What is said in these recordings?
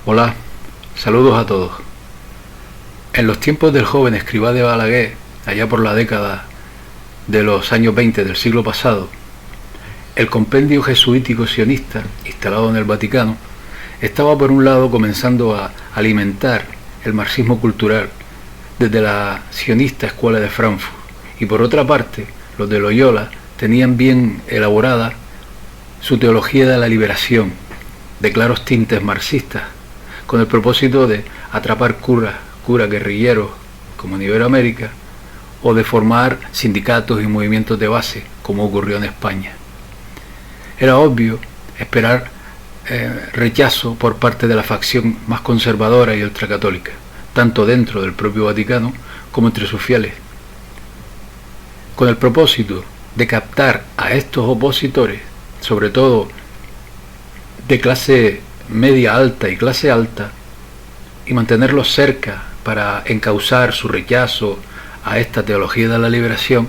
Hola, saludos a todos. En los tiempos del joven Escrivá de Balaguer, allá por la década de los años 20 del siglo pasado, el compendio jesuítico sionista, instalado en el Vaticano, estaba por un lado comenzando a alimentar el marxismo cultural desde la sionista escuela de Frankfurt, y por otra parte, los de Loyola tenían bien elaborada su teología de la liberación, de claros tintes marxistas, con el propósito de atrapar curas guerrilleros como en Iberoamérica, o de formar sindicatos y movimientos de base, como ocurrió en España. Era obvio esperar rechazo por parte de la facción más conservadora y ultracatólica, tanto dentro del propio Vaticano como entre sus fieles, con el propósito de captar a estos opositores, sobre todo de clase media alta y clase alta, y mantenerlos cerca para encauzar su rechazo a esta teología de la liberación.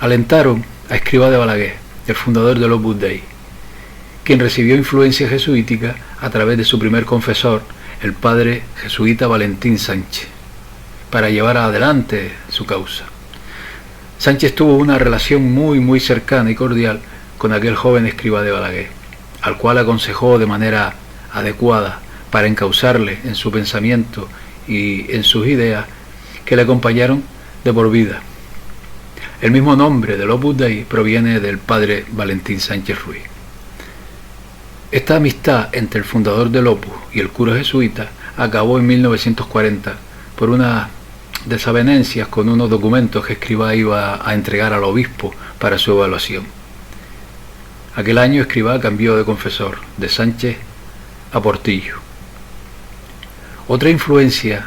Alentaron a Escrivá de Balaguer, el fundador del Opus Dei, quien recibió influencia jesuítica a través de su primer confesor, el padre jesuita Valentín Sánchez, para llevar adelante su causa. Sánchez tuvo una relación muy cercana y cordial con aquel joven Escrivá de Balaguer, al cual aconsejó de manera adecuada para encauzarle en su pensamiento y en sus ideas, que le acompañaron de por vida. El mismo nombre del Opus Dei proviene del padre Valentín Sánchez Ruiz. Esta amistad entre el fundador del Opus y el cura jesuita acabó en 1940 por unas desavenencias con unos documentos que Escrivá iba a entregar al obispo para su evaluación. Aquel año Escrivá cambió de confesor, de Sánchez a Portillo. Otra influencia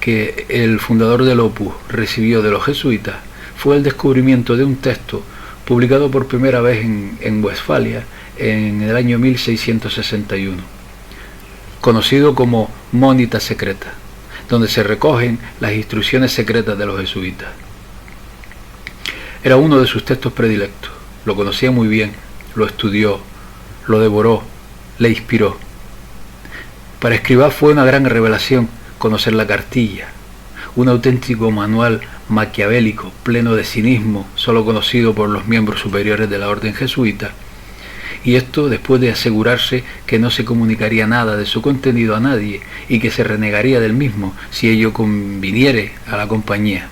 que el fundador del Opus recibió de los jesuitas fue el descubrimiento de un texto publicado por primera vez en Westfalia en el año 1661, conocido como Monita Secreta, donde se recogen las instrucciones secretas de los jesuitas. Era uno de sus textos predilectos, lo conocía muy bien, lo estudió, lo devoró, le inspiró. Para Escrivá fue una gran revelación conocer la cartilla, un auténtico manual maquiavélico, pleno de cinismo, solo conocido por los miembros superiores de la orden jesuita, y esto después de asegurarse que no se comunicaría nada de su contenido a nadie y que se renegaría del mismo si ello conviniere a la compañía.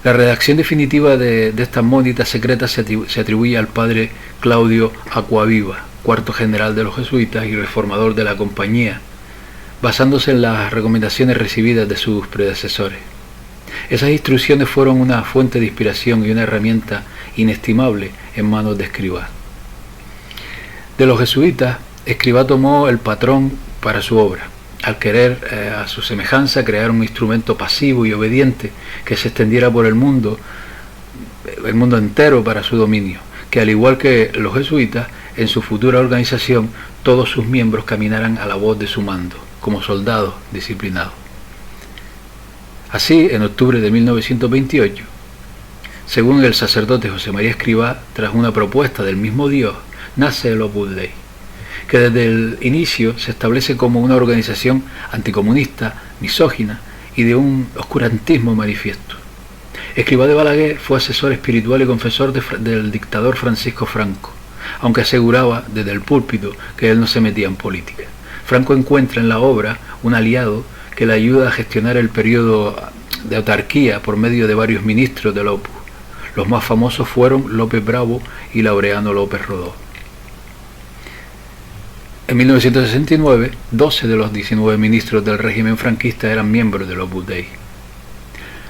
La redacción definitiva de estas Monitas secretas se atribuye al padre Claudio Acquaviva, cuarto general de los jesuitas y reformador de la compañía, basándose en las recomendaciones recibidas de sus predecesores. Esas instrucciones fueron una fuente de inspiración y una herramienta inestimable en manos de Escrivá. De los jesuitas, Escrivá tomó el patrón para su obra, al querer a su semejanza crear un instrumento pasivo y obediente que se extendiera por el mundo entero para su dominio, que al igual que los jesuitas, en su futura organización todos sus miembros caminaran a la voz de su mando, como soldados disciplinados. Así, en octubre de 1928, según el sacerdote José María Escrivá, tras una propuesta del mismo Dios, nace el Opus Dei, que desde el inicio se establece como una organización anticomunista, misógina y de un oscurantismo manifiesto. Escrivá de Balaguer fue asesor espiritual y confesor del dictador Francisco Franco, aunque aseguraba desde el púlpito que él no se metía en política. Franco encuentra en la obra un aliado que le ayuda a gestionar el periodo de autarquía por medio de varios ministros del Opus. Los más famosos fueron López Bravo y Laureano López Rodó. En 1969, 12 de los 19 ministros del régimen franquista eran miembros del Opus Dei.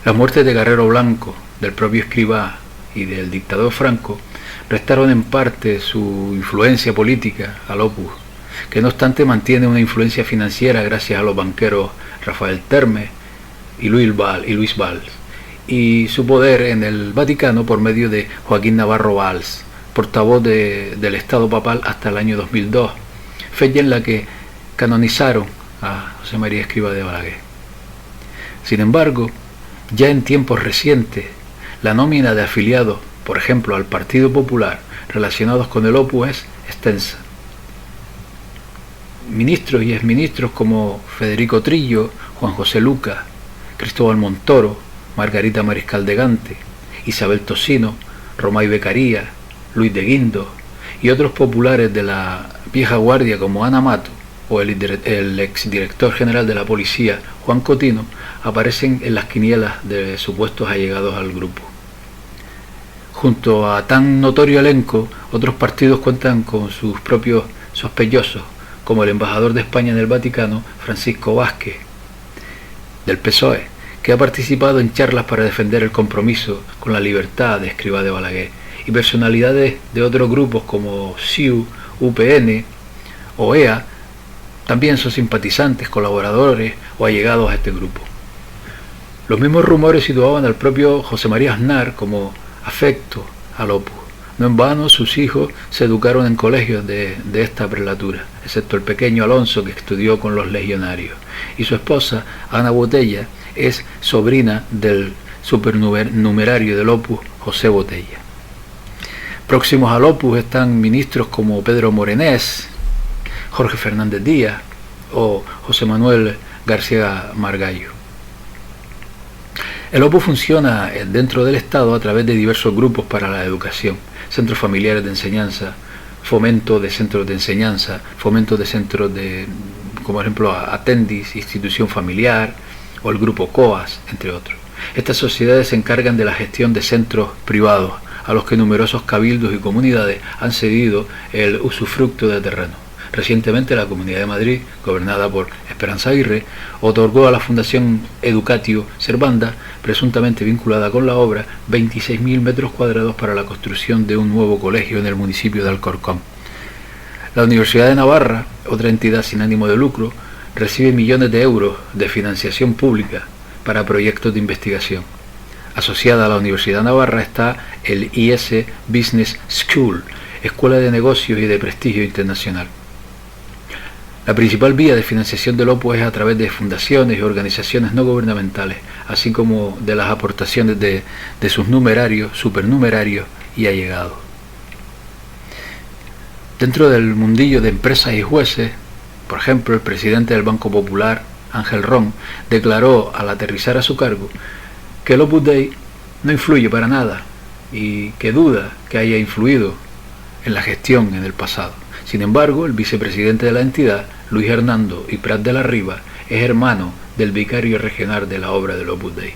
Las muertes de Guerrero Blanco, del propio Escrivá y del dictador Franco restaron en parte su influencia política al Opus, que no obstante mantiene una influencia financiera gracias a los banqueros Rafael Termes y Luis Valls, y su poder en el Vaticano por medio de Joaquín Navarro Valls, portavoz del Estado Papal hasta el año 2002, fecha en la que canonizaron a José María Escrivá de Balaguer. Sin embargo, ya en tiempos recientes, la nómina de afiliados, por ejemplo, al Partido Popular, relacionados con el Opus es extensa. ministros y exministros como Federico Trillo, Juan José Lucas, Cristóbal Montoro, Margarita Mariscal de Gante, Isabel Tocino, Romay Beccaria, Luis de Guindos y otros populares de la vieja guardia como Ana Mato o el exdirector general de la policía, Juan Cotino, aparecen en las quinielas de supuestos allegados al grupo. Junto a tan notorio elenco, otros partidos cuentan con sus propios sospechosos, como el embajador de España en el Vaticano, Francisco Vázquez, del PSOE, que ha participado en charlas para defender el compromiso con la libertad de Escrivá de Balaguer, y personalidades de otros grupos como CiU, UPN o EA, también son simpatizantes, colaboradores o allegados a este grupo. Los mismos rumores situaban al propio José María Aznar como afecto al Opus. No en vano sus hijos se educaron en colegios de esta prelatura, excepto el pequeño Alonso, que estudió con los legionarios, y su esposa, Ana Botella, es sobrina del supernumerario del Opus, José Botella. Próximos al Opus están ministros como Pedro Morenés, Jorge Fernández Díaz o José Manuel García Margallo. El Opus funciona dentro del Estado a través de diversos grupos para la educación: centros familiares de enseñanza, fomento de centros de enseñanza, fomento de centros de, como por ejemplo Atendis, institución familiar, o el grupo COAS, entre otros. Estas sociedades se encargan de la gestión de centros privados, a los que numerosos cabildos y comunidades han cedido el usufructo de terreno. Recientemente la Comunidad de Madrid, gobernada por Esperanza Aguirre, otorgó a la Fundación Educatio Servanda, presuntamente vinculada con la obra, 26.000 metros cuadrados para la construcción de un nuevo colegio en el municipio de Alcorcón. La Universidad de Navarra, otra entidad sin ánimo de lucro, recibe millones de euros de financiación pública para proyectos de investigación. Asociada a la Universidad de Navarra está el IS Business School, escuela de negocios y de prestigio internacional. La principal vía de financiación del Opus es a través de fundaciones y organizaciones no gubernamentales, así como de las aportaciones de sus numerarios, supernumerarios y allegados. Dentro del mundillo de empresas y jueces, por ejemplo, el presidente del Banco Popular, Ángel Ron, declaró al aterrizar a su cargo que el Opus Dei no influye para nada y que duda que haya influido en la gestión en el pasado. Sin embargo, el vicepresidente de la entidad, Luis Hernando y Prat de la Riva, es hermano del vicario regional de la obra del Opus Dei.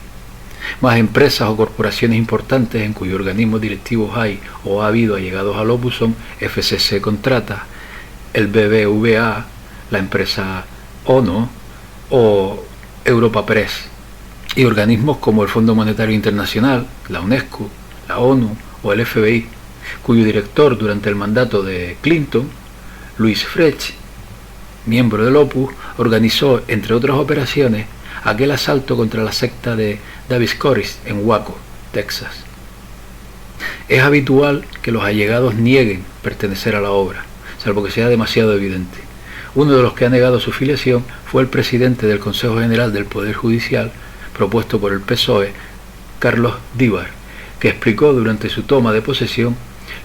Más empresas o corporaciones importantes en cuyos organismos directivos hay o ha habido allegados al Opus son FCC Contrata, el BBVA, la empresa ONO o Europa Press, y organismos como el Fondo Monetario Internacional, la UNESCO, la ONU o el FBI, cuyo director durante el mandato de Clinton, Luis Frech, miembro del Opus, organizó, entre otras operaciones, aquel asalto contra la secta de David Corris en Waco, Texas. Es habitual que los allegados nieguen pertenecer a la obra, salvo que sea demasiado evidente. Uno de los que ha negado su filiación fue el presidente del Consejo General del Poder Judicial, propuesto por el PSOE, Carlos Díbar, que explicó durante su toma de posesión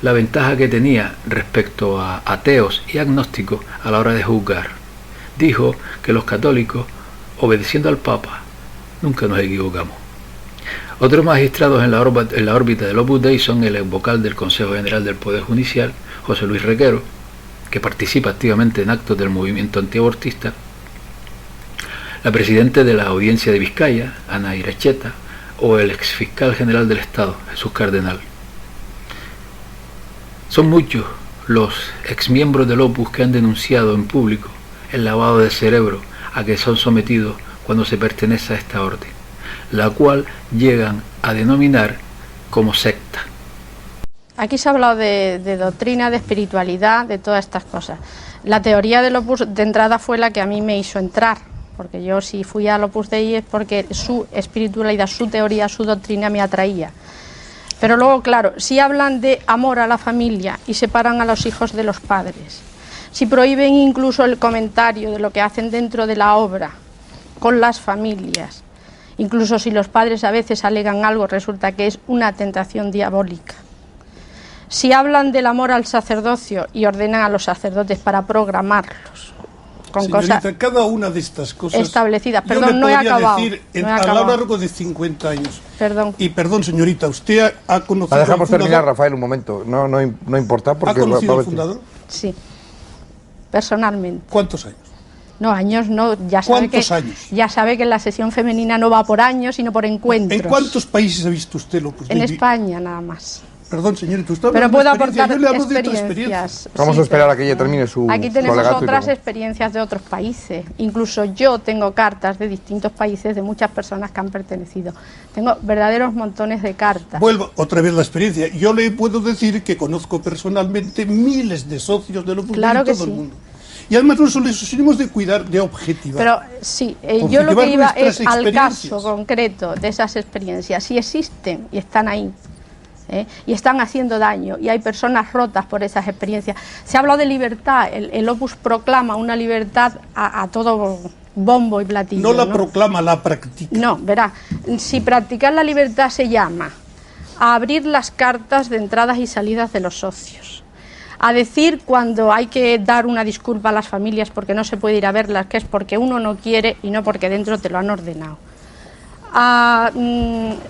la ventaja que tenía respecto a ateos y agnósticos a la hora de juzgar. Dijo que los católicos, obedeciendo al Papa, nunca nos equivocamos. Otros magistrados en la órbita del Opus Dei son el vocal del Consejo General del Poder Judicial, José Luis Requero, que participa activamente en actos del movimiento antiabortista, la presidenta de la Audiencia de Vizcaya, Ana Iracheta, o el exfiscal general del Estado, Jesús Cardenal. Son muchos los exmiembros del Opus que han denunciado en público el lavado de cerebro a que son sometidos cuando se pertenece a esta orden, la cual llegan a denominar como secta. Aquí se ha hablado de doctrina, de espiritualidad, de todas estas cosas. La teoría del Opus de entrada fue la que a mí me hizo entrar, porque yo si fui al Opus Dei es porque su espiritualidad, su teoría, su doctrina me atraía. Pero luego, claro, si hablan de amor a la familia y separan a los hijos de los padres, si prohíben incluso el comentario de lo que hacen dentro de la obra con las familias, incluso si los padres a veces alegan algo, resulta que es una tentación diabólica. Si hablan del amor al sacerdocio y ordenan a los sacerdotes para programarlos con Señorita, cosas cada una de estas cosas establecidas. yo Perdón, le no he podría acabado. decir No he a lo acabado. largo de 50 años. Perdón. Y perdón, señorita, ¿usted ha conocido La dejamos al fundador? terminar, Rafael, un momento. No importa porque... ¿Ha conocido va a al haber- fundador? Sí, personalmente. ¿Cuántos años? No, años no, ya sabe ¿Cuántos que años? ya sabe que la sesión femenina no va por años, sino por encuentros. ¿En cuántos países ha visto usted el Opus En Dei? España nada más. Perdón, señorita, usted habla Pero de puedo una experiencia, aportar yo le hablo de otra experiencia. experiencias. Vamos Sí, a esperar pero a que ella termine su aquí tenemos alegato y otras luego. experiencias de otros países. Incluso yo tengo cartas de distintos países de muchas personas que han pertenecido. Tengo verdaderos montones de cartas. Vuelvo otra vez la experiencia. Yo le puedo decir que conozco personalmente miles de socios del Opus Dei Claro en que todo el sí. mundo. Y además nosotros les sostenemos de cuidar, de objetivar. Pero sí, Porque yo lo que llevar iba nuestras es al experiencias. caso concreto de esas experiencias. Si existen y están ahí, y están haciendo daño, y hay personas rotas por esas experiencias. Se ha hablado de libertad, el Opus proclama una libertad a todo bombo y platillo. no la proclama, la practica. No, verá, si practicar la libertad se llama a abrir las cartas de entradas y salidas de los socios, a decir cuando hay que dar una disculpa a las familias porque no se puede ir a verlas, que es porque uno no quiere y no porque dentro te lo han ordenado.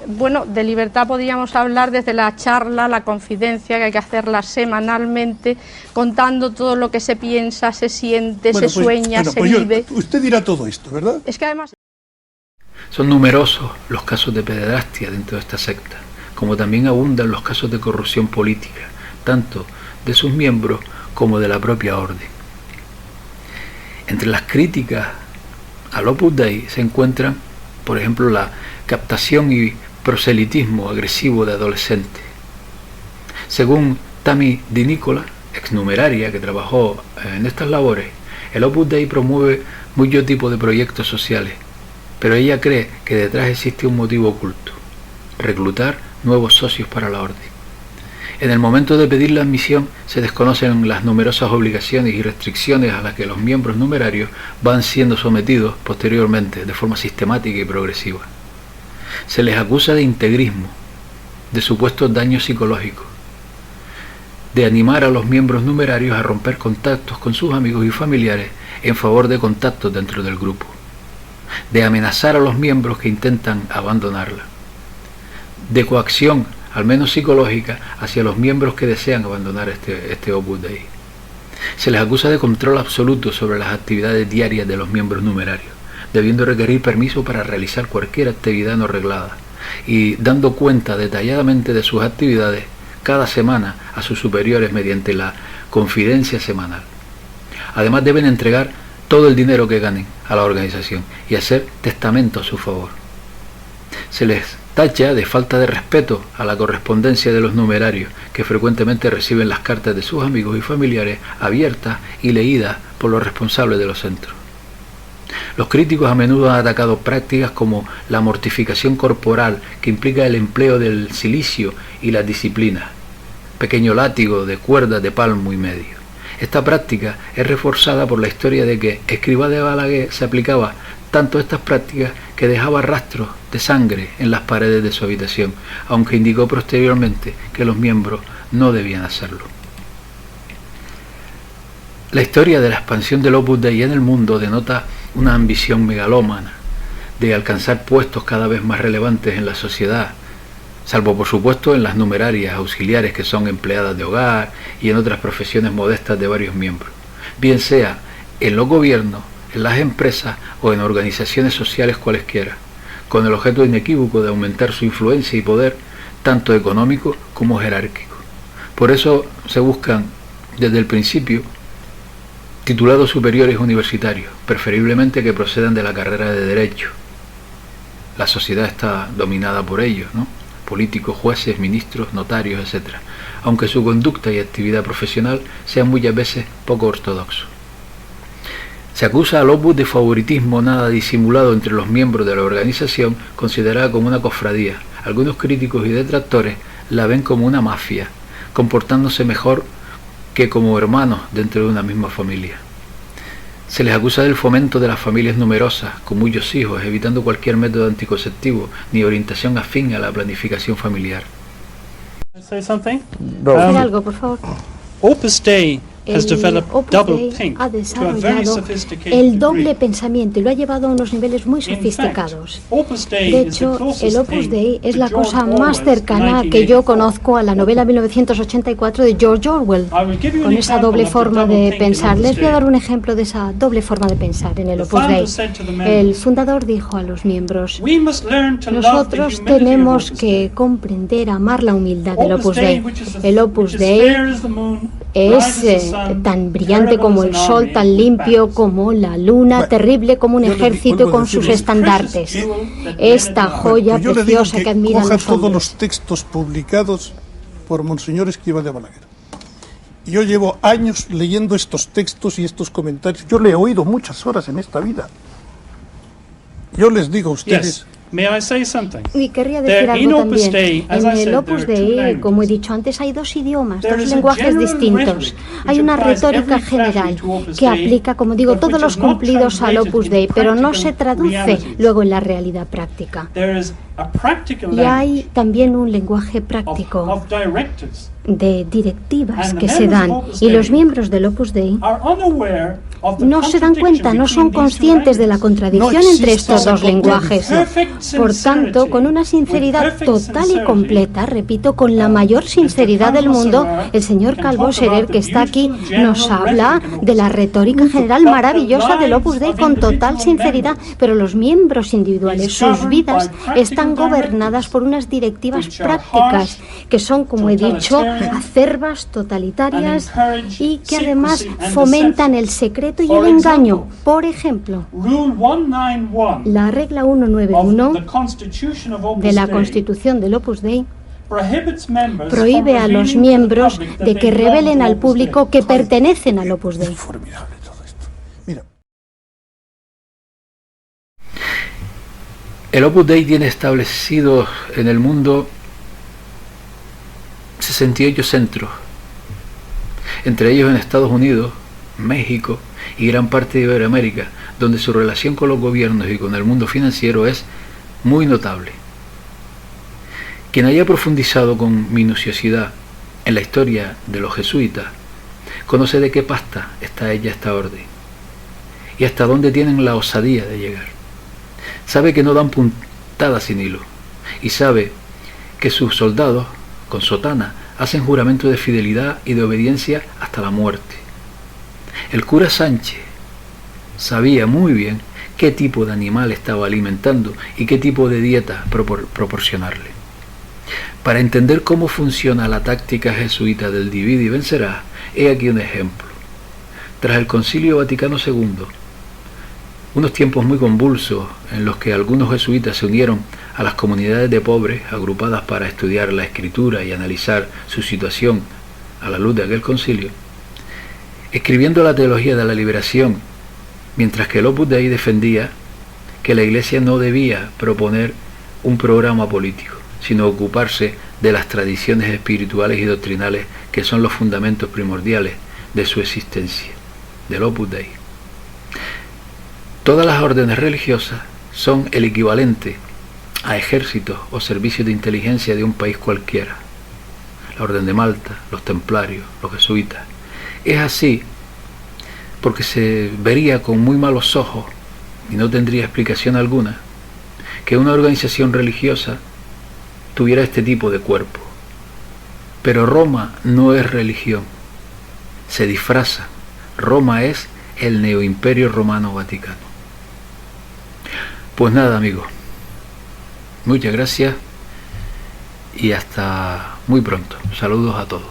Bueno, de libertad podríamos hablar desde la charla, la confidencia, que hay que hacerla semanalmente, contando todo lo que se piensa, se siente, se sueña, se vive. Usted dirá todo esto, ¿verdad? Es que además... Son numerosos los casos de pederastia dentro de esta secta, como también abundan los casos de corrupción política, tanto de sus miembros como de la propia orden. Entre las críticas al Opus Dei se encuentran, por ejemplo, la captación y proselitismo agresivo de adolescentes. Según Tammy Di Nicola, exnumeraria que trabajó en estas labores, el Opus Dei promueve muchos tipos de proyectos sociales, pero ella cree que detrás existe un motivo oculto: reclutar nuevos socios para la orden. En el momento de pedir la admisión se desconocen las numerosas obligaciones y restricciones a las que los miembros numerarios van siendo sometidos posteriormente de forma sistemática y progresiva. Se les acusa de integrismo, de supuestos daños psicológicos, de animar a los miembros numerarios a romper contactos con sus amigos y familiares en favor de contactos dentro del grupo, de amenazar a los miembros que intentan abandonarla, de coacción, al menos psicológica, hacia los miembros que desean abandonar este Opus Dei. Se les acusa de control absoluto sobre las actividades diarias de los miembros numerarios, debiendo requerir permiso para realizar cualquier actividad no reglada y dando cuenta detalladamente de sus actividades cada semana a sus superiores mediante la confidencia semanal. Además deben entregar todo el dinero que ganen a la organización y hacer testamento a su favor. Se les tacha de falta de respeto a la correspondencia de los numerarios, que frecuentemente reciben las cartas de sus amigos y familiares abiertas y leídas por los responsables de los centros. Los críticos a menudo han atacado prácticas como la mortificación corporal, que implica el empleo del silicio y las disciplinas, pequeño látigo de cuerdas de palmo y medio. Esta práctica es reforzada por la historia de que Escrivá de Balaguer se aplicaba tanto a estas prácticas que dejaba rastros de sangre en las paredes de su habitación, aunque indicó posteriormente que los miembros no debían hacerlo. La historia de la expansión del Opus Dei en el mundo denota una ambición megalómana de alcanzar puestos cada vez más relevantes en la sociedad, salvo por supuesto en las numerarias auxiliares, que son empleadas de hogar, y en otras profesiones modestas de varios miembros, bien sea en los gobiernos, en las empresas o en organizaciones sociales cualesquiera, con el objeto inequívoco de aumentar su influencia y poder, tanto económico como jerárquico. Por eso se buscan desde el principio titulados superiores universitarios, preferiblemente que procedan de la carrera de Derecho. La sociedad está dominada por ellos, ¿no? Políticos, jueces, ministros, notarios, etc., aunque su conducta y actividad profesional sean muchas veces poco ortodoxos. Se acusa al Opus de favoritismo nada disimulado entre los miembros de la organización, considerada como una cofradía. Algunos críticos y detractores la ven como una mafia, comportándose mejor que como hermanos dentro de una misma familia. Se les acusa del fomento de las familias numerosas, con muchos hijos, evitando cualquier método anticonceptivo ni orientación afín a la planificación familiar. Say something? No. Decir algo, por favor. Opus Dei has developed Opus double Dei think ha to a very desarrollado sophisticated el doble degree. pensamiento y lo ha llevado a unos niveles muy In fact, sofisticados. Opus Dei De is the hecho, closest el Opus thing Dei es to la George cosa más Orwell's cercana que yo 1984. conozco a la novela 1984 de George Orwell. I will give you an Con esa example doble of the forma double de think in pensar. Opus Les voy a Dei. dar un ejemplo de esa doble forma de pensar en el The Opus Dei. founder said to the members, El fundador dijo a los miembros: "We must learn to love the nosotros humility of tenemos Opus que Dei. comprender, amar la humildad del Opus Opus Dei, Dei. which El Opus is Dei fair as the moon, bright as es the sun, tan brillante terrible como as el an sol, army tan with limpio banners. como la luna, Bueno, terrible como un yo le ejército vuelvo a con sus decirle- estandartes. Esta Bueno, joya pues yo le digo preciosa que admiran coja los todos hombres. los textos publicados por Monseñor Escrivá de Balaguer. Yo llevo años leyendo estos textos y estos comentarios. Yo le he oído muchas horas en esta vida. Yo les digo a ustedes... Yes. May I say something? Y querría There, decir in algo Opus también. Dei, as En I el said, Opus there are two Dei, languages. como he dicho antes, hay dos idiomas, There dos is a lenguajes general distintos. rhetoric Hay which una applies retórica every flattery general to Opus que Dei, aplica, como digo, but todos which los is not cumplidos al translated Opus into Dei, pero no se practical traduce realities. luego en la realidad práctica. There is a practical Y language hay también un lenguaje of práctico directives. de directivas And que the se members dan, of Opus y los Dei miembros del Opus Dei Are unaware of the no se dan cuenta, no son contradiction between these two conscientes de la languages. contradicción No entre existe estos esa dos lenguajes. Perfect Por tanto, con una sinceridad with perfect total y sincerity, completa, repito, con la mayor sinceridad del mundo, el señor Calvo Serer, que está aquí, nos habla de la retórica general maravillosa del Opus Dei con total sinceridad, pero los miembros individuales, sus vidas, están gobernadas por unas directivas prácticas que son, como he dicho, acerbas, totalitarias y que además fomentan el secreto y el engaño. Por ejemplo, Rule 191 la regla of 191 the Constitution of Opus de la Dei Constitución del Opus Dei prohibits members prohíbe from a los revealing to the miembros public that de they que belong revelen to al Opus público Dei. que pertenecen al Opus Dei. Es formidable todo esto. Mira, El Opus Dei tiene establecido en el mundo 68 centros, entre ellos en Estados Unidos, México y gran parte de Iberoamérica, donde su relación con los gobiernos y con el mundo financiero es muy notable. Quien haya profundizado con minuciosidad en la historia de los jesuitas, conoce de qué pasta está hecha esta orden y hasta dónde tienen la osadía de llegar. Sabe que no dan puntadas sin hilo y sabe que sus soldados, con sotana, hacen juramento de fidelidad y de obediencia hasta la muerte. El cura Sánchez sabía muy bien qué tipo de animal estaba alimentando y qué tipo de dieta proporcionarle. Para entender cómo funciona la táctica jesuita del divide y vencerás, he aquí un ejemplo. Tras el Concilio Vaticano II, unos tiempos muy convulsos en los que algunos jesuitas se unieron a las comunidades de pobres agrupadas para estudiar la escritura y analizar su situación a la luz de aquel concilio, escribiendo la teología de la liberación, mientras que el Opus Dei defendía que la Iglesia no debía proponer un programa político, sino ocuparse de las tradiciones espirituales y doctrinales que son los fundamentos primordiales de su existencia, del Opus Dei. Todas las órdenes religiosas son el equivalente a ejércitos o servicios de inteligencia de un país cualquiera. La Orden de Malta, los templarios, los jesuitas. Es así porque se vería con muy malos ojos, y no tendría explicación alguna, que una organización religiosa tuviera este tipo de cuerpo. Pero Roma no es religión, se disfraza. Roma es el neoimperio romano vaticano. Pues nada, amigos, muchas gracias y hasta muy pronto. Saludos a todos.